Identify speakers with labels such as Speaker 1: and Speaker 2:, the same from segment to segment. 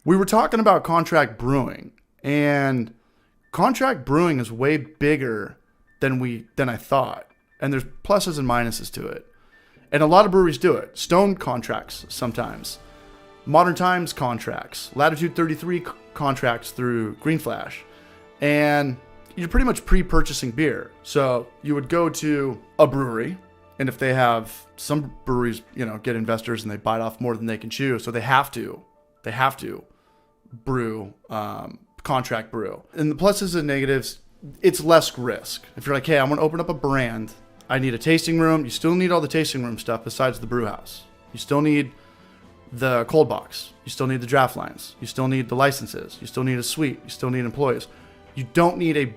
Speaker 1: We were talking about contract brewing, and contract brewing is way bigger than I thought. And there's pluses and minuses to it. And a lot of breweries do it. Stone contracts sometimes. Modern Times contracts. Latitude 33 contracts through Green Flash. And you're pretty much pre-purchasing beer. So you would go to a brewery, and if they have, some breweries, get investors and they bite off more than they can chew. So they have to brew, contract brew. And the pluses and negatives, it's less risk. If you're like, hey, I want to open up a brand, I need a tasting room. You still need all the tasting room stuff besides the brew house. You still need the cold box. You still need the draft lines. You still need the licenses. You still need a suite. You still need employees. You don't need a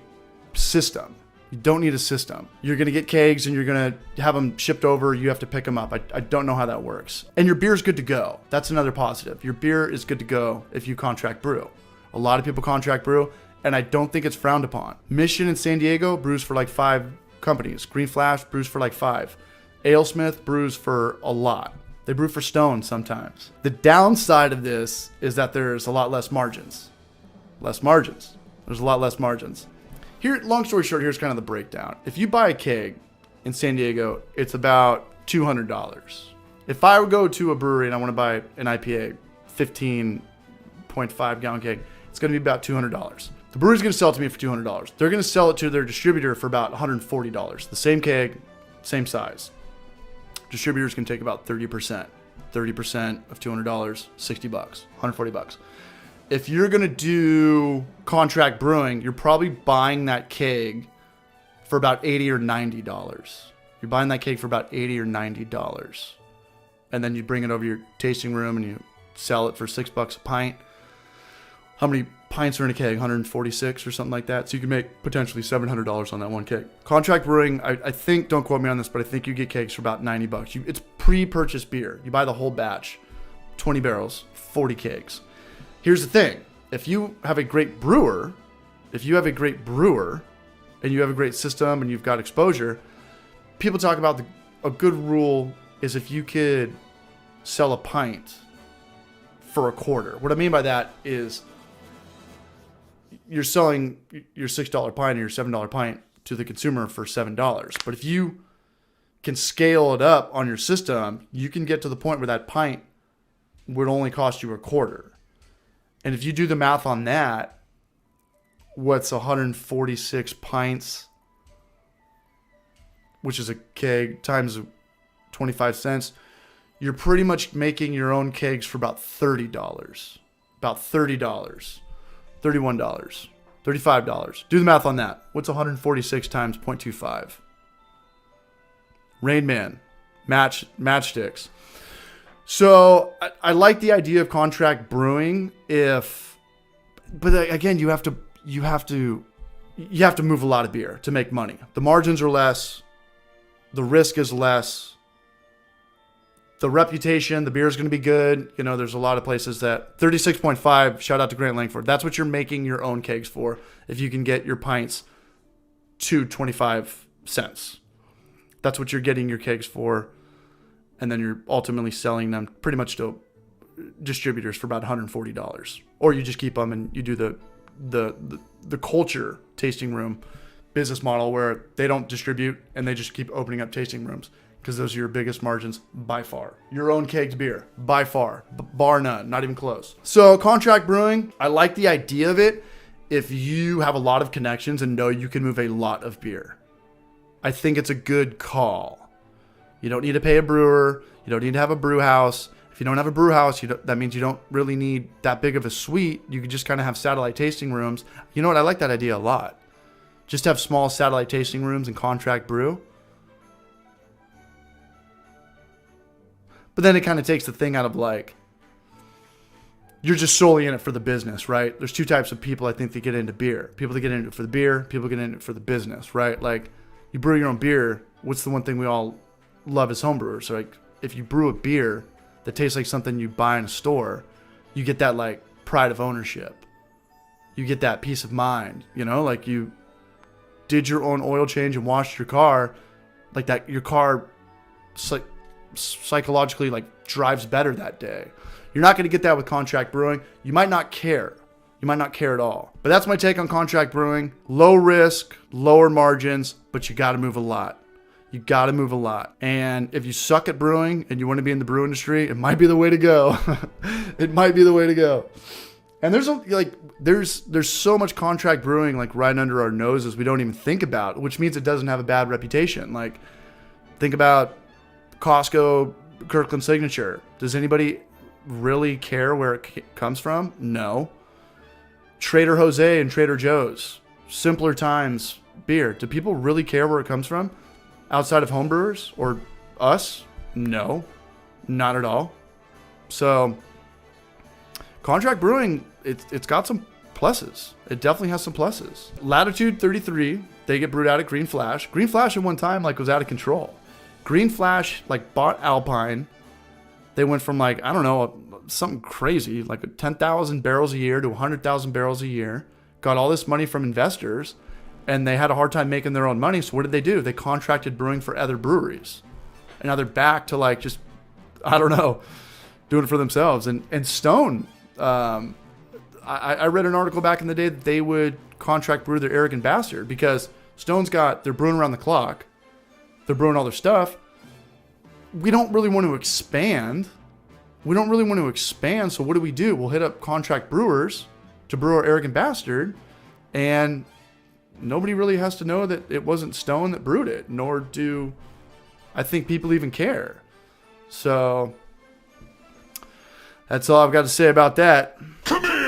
Speaker 1: system. You don't need a system. You're going to get kegs and you're going to have them shipped over. You have to pick them up. I don't know how that works. And your beer is good to go. That's another positive. Your beer is good to go if you contract brew. A lot of people contract brew, and I don't think it's frowned upon. Mission in San Diego brews for like 5 companies. Green Flash brews for like 5. AleSmith brews for a lot. They brew for Stone sometimes. The downside of this is that there's a lot less margins. There's a lot less margins. Here, long story short, here's kind of the breakdown. If you buy a keg in San Diego, it's about $200. If I would go to a brewery and I want to buy an IPA, 15.5 gallon keg, it's going to be about $200. The brewery's going to sell it to me for $200. They're going to sell it to their distributor for about $140. The same keg, same size. Distributors can take about 30%. 30% of $200, $60, $140. If you're going to do contract brewing, you're probably buying that keg for about $80 or $90. You're buying that keg for about $80 or $90. And then you bring it over to your tasting room and you sell it for $6 a pint. How many pints are in a keg? 146 or something like that. So you can make potentially $700 on that one keg. Contract brewing, I think, don't quote me on this, but I think you get kegs for about $90. It's pre-purchased beer. You buy the whole batch, 20 barrels, 40 kegs. Here's the thing. If you have a great brewer, and you have a great system and you've got exposure, people talk about a good rule is if you could sell a pint for $0.25. What I mean by that is you're selling your $6 pint or your $7 pint to the consumer for $7. But if you can scale it up on your system, you can get to the point where that pint would only cost you $0.25. And if you do the math on that, what's 146 pints, which is a keg, times 25 cents, you're pretty much making your own kegs for about $30. About $30. $31. $35. Do the math on that. What's 146 times 0.25? Rain Man. Matchsticks. So I like the idea of contract brewing but again, you have to move a lot of beer to make money. The margins are less. The risk is less. The reputation, the beer is going to be good. There's a lot of places that 36.5, shout out to Grant Langford. That's what you're making your own kegs for. If you can get your pints to 25 cents, that's what you're getting your kegs for. And then you're ultimately selling them pretty much to distributors for about $140. Or you just keep them and you do the culture tasting room business model where they don't distribute and they just keep opening up tasting rooms because those are your biggest margins by far. Your own kegged beer, by far, bar none, not even close. So contract brewing, I like the idea of it if you have a lot of connections and know you can move a lot of beer. I think it's a good call. You don't need to pay a brewer. You don't need to have a brew house. If you don't have a brew house, that means you don't really need that big of a suite. You could just kind of have satellite tasting rooms. You know what? I like that idea a lot. Just have small satellite tasting rooms and contract brew. But then it kind of takes the thing out of you're just solely in it for the business, right? There's 2 types of people I think that get into beer. People that get into it for the beer, people get into it for the business, right? Like you brew your own beer. What's the one thing we all love as homebrewers? So if you brew a beer that tastes like something you buy in a store, you get that pride of ownership. You get that peace of mind, you did your own oil change and washed your car, your car psychologically drives better that day. You're not going to get that with contract brewing. You might not care. You might not care at all. But that's my take on contract brewing. Low risk, lower margins, but you got to move a lot. You got to move a lot. And if you suck at brewing and you want to be in the brew industry, it might be the way to go. It might be the way to go. And there's so much contract brewing like right under our noses we don't even think about, which means it doesn't have a bad reputation. Like, think about Costco, Kirkland Signature. Does anybody really care where it comes from? No. Trader Jose and Trader Joe's, Simpler Times beer. Do people really care where it comes from outside of homebrewers or us? No, not at all. So contract brewing, it's got some pluses. It definitely has some pluses. Latitude 33, they get brewed out at Green Flash. Green Flash at one time like was out of control. Green Flash like bought Alpine. They went from like, I don't know, something crazy, like 10,000 barrels a year to 100,000 barrels a year. Got all this money from investors, and they had a hard time making their own money. So what did they do? They contracted brewing for other breweries. And now they're back to like just, I don't know, doing it for themselves. And Stone, I read an article back in the day that they would contract brew their Arrogant Bastard because Stone's they're brewing around the clock. They're brewing all their stuff. We don't really want to expand. So what do? We'll hit up contract brewers to brew our Arrogant Bastard, and nobody really has to know that it wasn't Stone that brewed it, nor do I think people even care. So that's all I've got to say about that. Come here.